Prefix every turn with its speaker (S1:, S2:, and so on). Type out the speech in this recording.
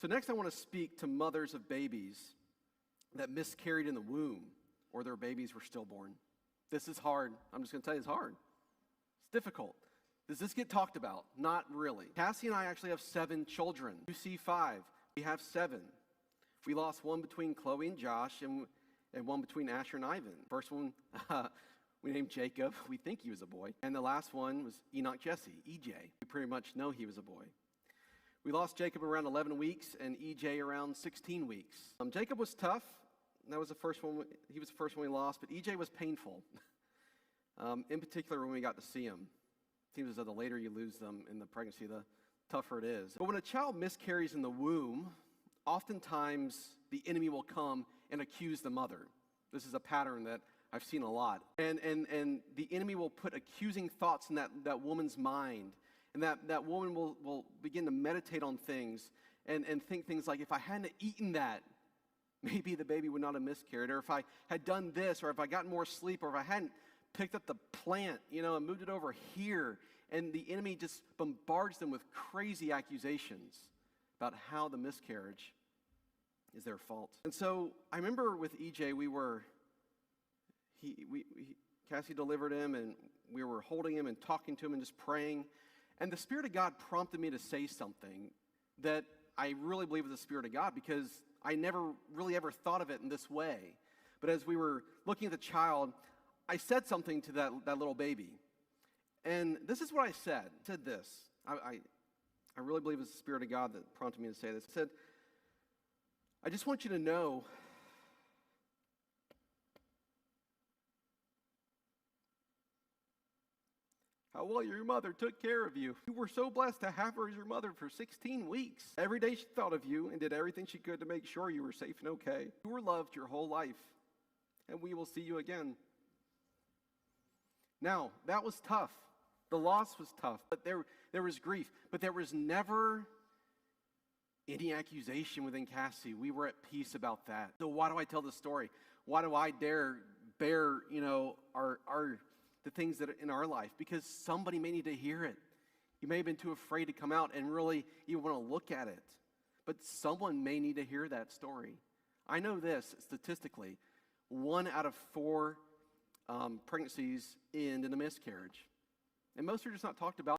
S1: So next I want to speak to mothers of babies that miscarried in the womb or their babies were stillborn. This is hard. I'm just going to tell you it's hard. It's difficult. Does this get talked about? Not really. Cassie and I actually have 7 children. You see 5. We have 7. We lost one between Chloe and Josh and one between Asher and Ivan. First one, we named Jacob. We think he was a boy. And the last one was Enoch Jesse, EJ. We pretty much know he was a boy. We lost Jacob around 11 weeks and EJ around 16 weeks. Jacob was tough. That was the first one. He was the first one we lost, but EJ was painful. In particular, when we got to see him. It seems as though the later you lose them in the pregnancy, the tougher it is. But when a child miscarries in the womb, oftentimes the enemy will come and accuse the mother. This is a pattern that I've seen a lot. And the enemy will put accusing thoughts in that woman's mind. And that woman will begin to meditate on things and think things like, if I hadn't eaten that, maybe the baby would not have miscarried. Or if I had done this, or if I got more sleep, or if I hadn't picked up the plant, and moved it over here. And the enemy just bombards them with crazy accusations about how the miscarriage is their fault. And so I remember with EJ, Cassie delivered him, and we were holding him and talking to him and just praying. And the Spirit of God prompted me to say something that I really believe was the Spirit of God, because I never really ever thought of it in this way. But as we were looking at the child, I said something to that little baby. And this is what I said. I said this. I really believe it's the Spirit of God that prompted me to say this. I said, I just want you to know how well your mother took care of you. You were so blessed to have her as your mother for 16 weeks. Every day she thought of you and did everything she could to make sure you were safe and okay. You were loved your whole life, and we will see you again. Now, that was tough. The loss was tough, but there was grief, but there was never any accusation within Cassie. We were at peace about that. So why do I tell this story? Why do I dare bear, the things that are in our life? Because somebody may need to hear it. You may have been too afraid to come out and really even want to look at it. But someone may need to hear that story. I know this, statistically, 1 out of 4 pregnancies end in a miscarriage. And most are just not talked about.